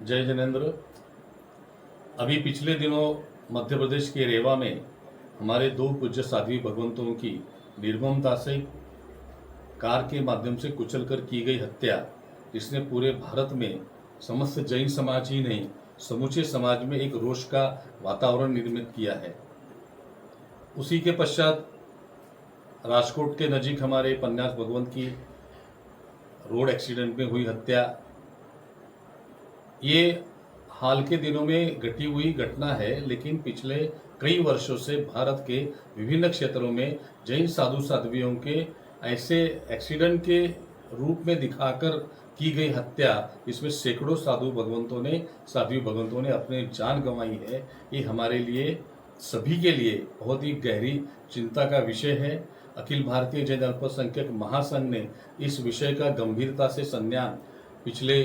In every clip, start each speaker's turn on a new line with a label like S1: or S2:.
S1: जय जिनेन्द्र। अभी पिछले दिनों मध्य प्रदेश के रेवा में हमारे दो पूज्य साध्वी भगवंतों की निर्ममता से कार के माध्यम से कुचलकर की गई हत्या, जिसने पूरे भारत में समस्त जैन समाज ही नहीं समूचे समाज में एक रोष का वातावरण निर्मित किया है। उसी के पश्चात राजकोट के नजीक हमारे पन्यास भगवंत की रोड एक्सीडेंट में हुई हत्या, ये हाल के दिनों में घटी हुई घटना है, लेकिन पिछले कई वर्षों से भारत के विभिन्न क्षेत्रों में जैन साधु साध्वियों के ऐसे एक्सीडेंट के रूप में दिखाकर की गई हत्या, इसमें सैकड़ों साध्वी भगवंतों ने अपने जान गंवाई है। ये हमारे लिए सभी के लिए बहुत ही गहरी चिंता का विषय है। अखिल भारतीय जैन अल्पसंख्यक महासंघ ने इस विषय का गंभीरता से संज्ञान पिछले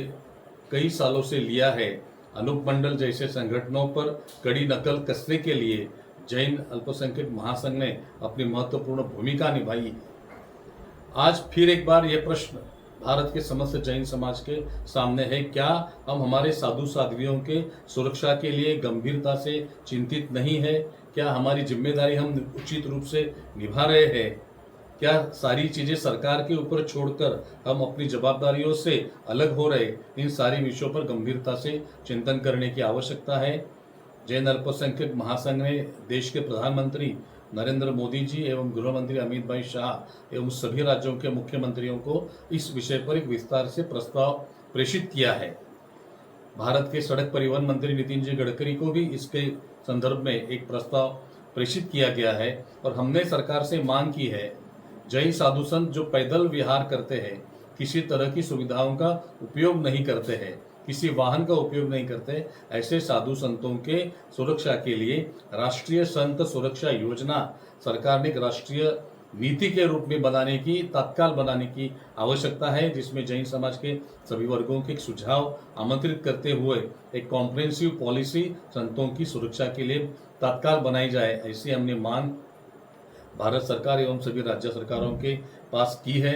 S1: कई सालों से लिया है। अनूप मंडल जैसे संगठनों पर कड़ी नकल कसने के लिए जैन अल्पसंख्यक महासंघ ने अपनी महत्वपूर्ण भूमिका निभाई। आज फिर एक बार यह प्रश्न भारत के समस्त जैन समाज के सामने है, क्या हम हमारे साधु साध्वियों के सुरक्षा के लिए गंभीरता से चिंतित नहीं है? क्या हमारी जिम्मेदारी हम उचित रूप से निभा रहे हैं? क्या सारी चीजें सरकार के ऊपर छोड़कर हम अपनी जवाबदारियों से अलग हो रहे? इन सारी विषयों पर गंभीरता से चिंतन करने की आवश्यकता है। जैन अल्पसंख्यक महासंघ ने देश के प्रधानमंत्री नरेंद्र मोदी जी एवं गृह मंत्री अमित भाई शाह एवं सभी राज्यों के मुख्यमंत्रियों को इस विषय पर एक विस्तार से प्रस्ताव प्रेषित किया है। भारत के सड़क परिवहन मंत्री नितिन जी गडकरी को भी इसके संदर्भ में एक प्रस्ताव प्रेषित किया गया है और हमने सरकार से मांग की है, जैन साधु संत जो पैदल विहार करते हैं, किसी तरह की सुविधाओं का उपयोग नहीं करते हैं, किसी वाहन का उपयोग नहीं करते, ऐसे साधु संतों के सुरक्षा के लिए राष्ट्रीय संत सुरक्षा योजना सरकार ने एक राष्ट्रीय नीति के रूप में तत्काल बनाने की आवश्यकता है, जिसमें जैन समाज के सभी वर्गों के सुझाव आमंत्रित करते हुए एक कॉम्प्रिहेंसिव पॉलिसी संतों की सुरक्षा के लिए तत्काल बनाई जाए। ऐसी हमने मांग भारत सरकार एवं सभी राज्य सरकारों के पास की है।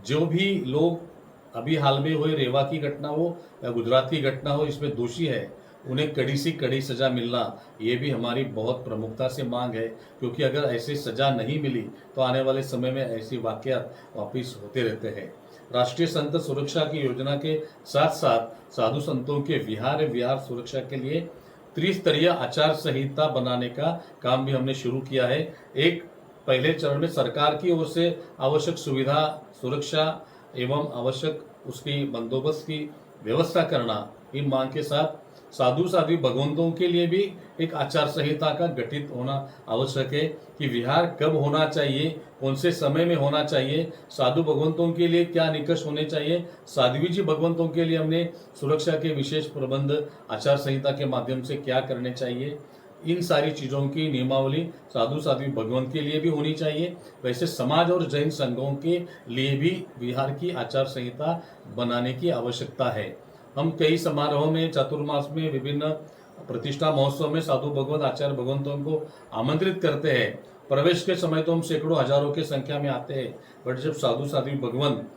S1: जो भी लोग अभी हाल में हुए रेवा की घटना हो या गुजरात की घटना हो, इसमें दोषी है, उन्हें कड़ी से कड़ी सजा मिलना, ये भी हमारी बहुत प्रमुखता से मांग है, क्योंकि अगर ऐसी सजा नहीं मिली तो आने वाले समय में ऐसी वाकयात वापिस होते रहते हैं। राष्ट्रीय संत सुरक्षा की योजना के साथ साथ साधु संतों के विहार सुरक्षा के लिए त्रिस्तरीय आचार संहिता बनाने का काम भी हमने शुरू किया है। एक पहले चरण में सरकार की ओर से आवश्यक सुविधा, सुरक्षा एवं आवश्यक उसकी बंदोबस्त की व्यवस्था करना, इन मांग के साथ साधु साध्वी भगवंतों के लिए भी एक आचार संहिता का गठित होना आवश्यक है कि विहार कब होना चाहिए, कौन से समय में होना चाहिए, साधु भगवंतों के लिए क्या निकष होने चाहिए, साध्वी जी भगवंतों के लिए हमने सुरक्षा के विशेष प्रबंध आचार संहिता के माध्यम से क्या करने चाहिए। इन सारी चीज़ों की नियमावली साधु साध्वी भगवंत के लिए भी होनी चाहिए। वैसे समाज और जैन संघों के लिए भी विहार की आचार संहिता बनाने की आवश्यकता है। हम कई समारोहों में, चातुर्मास में, विभिन्न प्रतिष्ठा महोत्सव में साधु भगवंत आचार्य भगवंतों को आमंत्रित करते हैं। प्रवेश के समय तो हम सैकड़ों हजारों की संख्या में आते हैं, बट जब साधु साध्वी भगवंत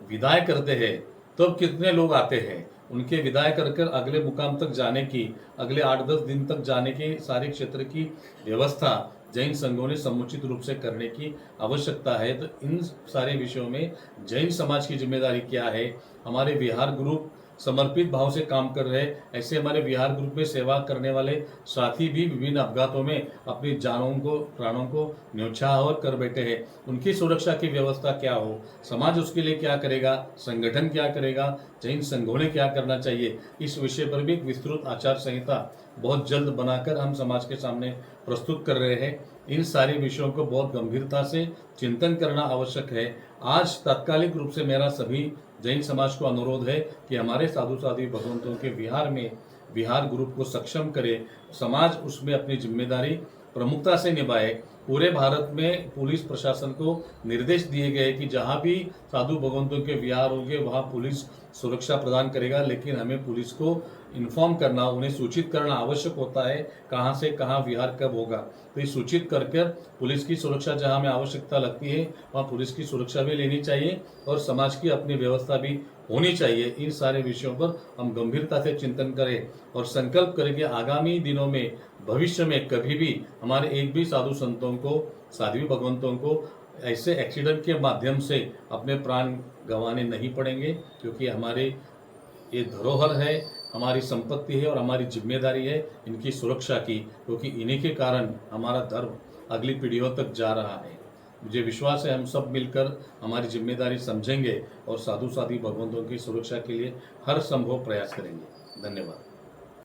S1: विदाई करते हैं तब कितने लोग आते हैं? उनके विदाई कर अगले मुकाम तक जाने की, अगले 8-10 दिन तक जाने की सारे क्षेत्र की व्यवस्था जैन संघों ने समुचित रूप से करने की आवश्यकता है। तो इन सारे विषयों में जैन समाज की जिम्मेदारी क्या है? हमारे विहार ग्रुप समर्पित भाव से काम कर रहे हैं। ऐसे हमारे विहार ग्रुप में सेवा करने वाले साथी भी विभिन्न अपघातों में अपनी प्राणों को न्यौछावर कर बैठे हैं। उनकी सुरक्षा की व्यवस्था क्या हो, समाज उसके लिए क्या करेगा, संगठन क्या करेगा, जैन संघों ने क्या करना चाहिए, इस विषय पर भी एक विस्तृत आचार संहिता बहुत जल्द बनाकर हम समाज के सामने प्रस्तुत कर रहे हैं। इन सारे विषयों को बहुत गंभीरता से चिंतन करना आवश्यक है। आज तात्कालिक रूप से मेरा सभी जैन समाज को अनुरोध है कि हमारे साधु साध्वी भगवंतों के विहार में विहार ग्रुप को सक्षम करे, समाज उसमें अपनी जिम्मेदारी प्रमुखता से निभाए। पूरे भारत में पुलिस प्रशासन को निर्देश दिए गए कि जहां भी साधु भगवंतों के विहार होंगे वहां पुलिस सुरक्षा प्रदान करेगा, लेकिन हमें पुलिस को इन्फॉर्म करना, उन्हें सूचित करना आवश्यक होता है कहां से कहां विहार कब होगा। तो ये सूचित करके पुलिस की सुरक्षा जहां हमें आवश्यकता लगती है वहां पुलिस की सुरक्षा भी लेनी चाहिए और समाज की अपनी व्यवस्था भी होनी चाहिए। इन सारे विषयों पर हम गंभीरता से चिंतन करें और संकल्प करें कि आगामी दिनों में, भविष्य में कभी भी हमारे एक भी साधु संतों को, साध्वी भगवंतों को ऐसे एक्सीडेंट के माध्यम से अपने प्राण गंवाने नहीं पड़ेंगे, क्योंकि हमारे ये धरोहर है, हमारी संपत्ति है और हमारी जिम्मेदारी है इनकी सुरक्षा की, क्योंकि इन्हीं के कारण हमारा धर्म अगली पीढ़ियों तक जा रहा है। मुझे विश्वास है हम सब मिलकर हमारी जिम्मेदारी समझेंगे और साधु साध्वी भगवंतों की सुरक्षा के लिए हर संभव प्रयास करेंगे। धन्यवाद।